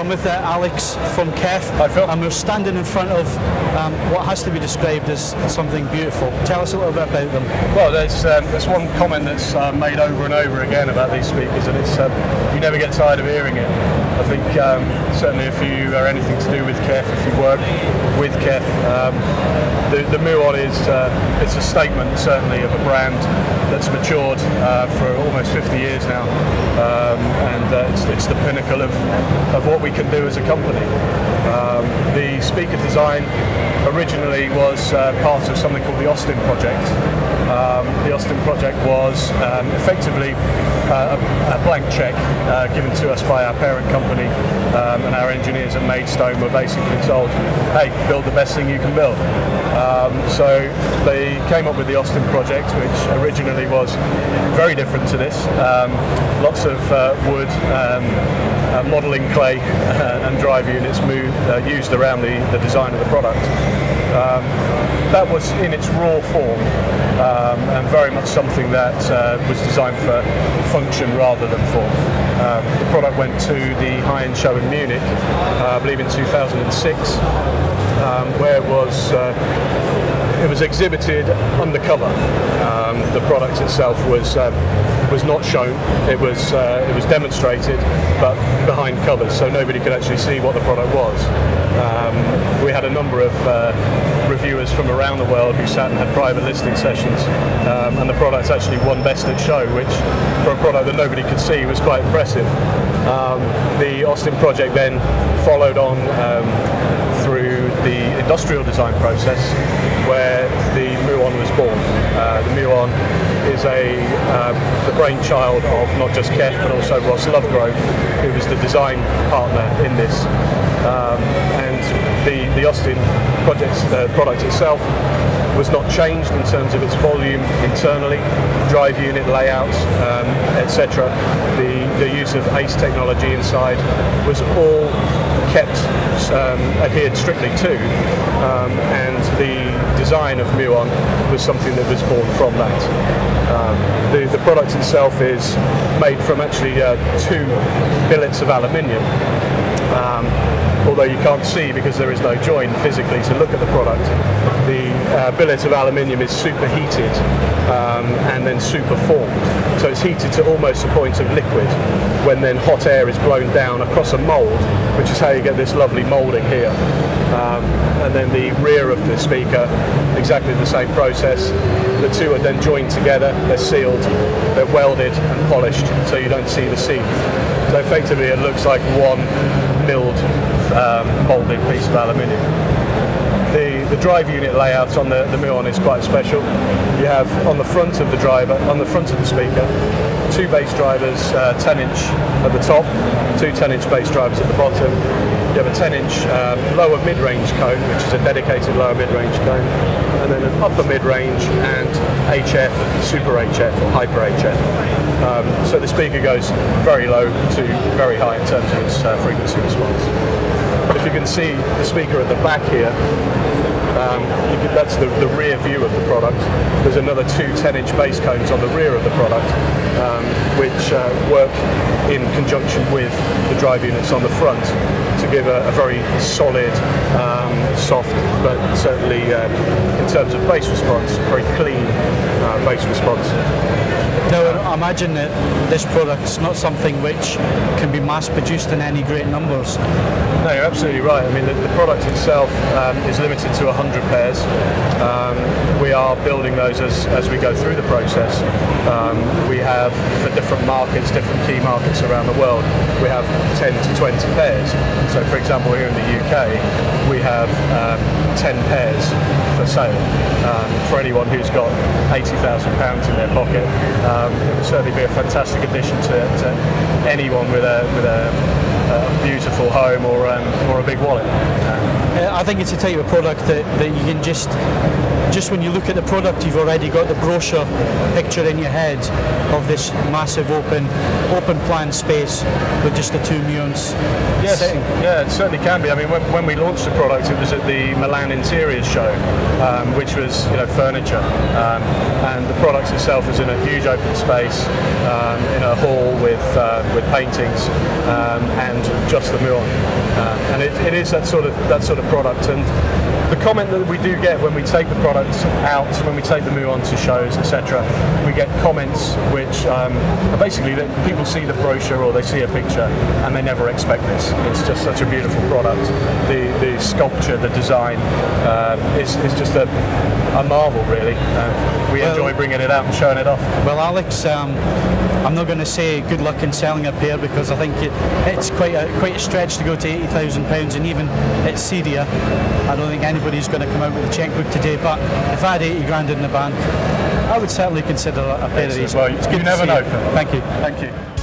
I'm with Alex from KEF, and we're standing in front of what has to be described as something beautiful. Tell us a little bit about them. Well, there's one comment that's made over and over again about these speakers, and it's you never get tired of hearing it. I think certainly if you are anything to do with KEF, if you work with KEF, the Muon is it's a statement certainly of a brand that's matured for almost 50 years now, and it's the pinnacle of what we can do as a company. The speaker design originally was part of something called the Austin Project. The Austin Project was effectively a blank check given to us by our parent company, and our engineers at Maidstone were basically told, hey, build the best thing you can build. So they came up with the Austin Project, which originally was very different to this. Lots of wood, modelling clay and drive units used around the design of the product. That was in its raw form, and very much something that was designed for function rather than form. The product went to the high-end show in Munich, I believe in 2006, where it was exhibited undercover. The product itself was not shown. It was demonstrated, but behind covers, so nobody could actually see what the product was. We had a number of reviewers from around the world who sat and had private listening sessions, and the product actually won Best at Show, which for a product that nobody could see was quite impressive. The Austin Project then followed on through the industrial design process, where the Muon was born. The Muon is the brainchild of not just KEF but also Ross Lovegrove, who was the design partner in this. And the Austin product itself was not changed in terms of its volume internally, drive unit layouts, etc. The use of ACE technology inside was all kept adhered strictly to, and the design of Muon was something that was born from that. The product itself is made from actually 2 billets of aluminium. Although you can't see because there is no join physically to look at the product, the billet of aluminium is superheated and then superformed. So it's heated to almost the point of liquid, when then hot air is blown down across a mould, which is how you get this lovely moulding here. And then the rear of the speaker, exactly the same process. The two are then joined together, they're sealed, they're welded and polished, so you don't see the seam. So effectively it looks like one milled moulded piece of aluminium. The drive unit layout on the Muon is quite special. You have on the front of the speaker, 2 bass drivers, 10-inch at the top, 2 10-inch bass drivers at the bottom. You have a 10-inch lower mid-range cone, which is a dedicated lower mid-range cone, and then an upper mid-range and HF, super HF or hyper HF. So the speaker goes very low to very high in terms of its frequency response. If you can see the speaker at the back here, that's the rear view of the product. There's another 2 10-inch bass cones on the rear of the product, which work in conjunction with the drive units on the front to give a very solid, soft, but certainly in terms of bass response, very clean bass response. Now, I imagine that this product's not something which can be mass-produced in any great numbers. No, you're absolutely right. I mean, the product itself is limited to 100 pairs. We are building those as we go through the process. We have, for different markets, different key markets around the world, we have 10 to 20 pairs. So, for example, here in the UK, we have 10 pairs for sale. For anyone who's got £80,000 in their pocket, it would certainly be a fantastic addition to anyone with a beautiful home or a big wallet. I think it's a type of product that you can just when you look at the product, you've already got the brochure picture in your head of this massive open plan space with just the 2 Muons sitting. Yeah, it certainly can be. I mean, when we launched the product, it was at the Milan Interiors Show, which was furniture, and the product itself was in a huge open space in a hall with paintings, and and just the Muon. And it is that sort of product. And the comment that we do get when we take the products out, when we take the Muon to shows, etc., we get comments which are basically that people see the brochure or they see a picture and they never expect this. It's just such a beautiful product. The sculpture, the design is just a marvel, really. We enjoy bringing it out and showing it off. Well, Alex, I'm not going to say good luck in selling a pair, because I think it's quite a stretch to go to £80,000, and even at CEDIA, I don't think anybody's going to come out with a chequebook today. But if I had 80 grand in the bank, I would certainly consider a pair of these. Well, you never know, Phil. Thank you. Thank you.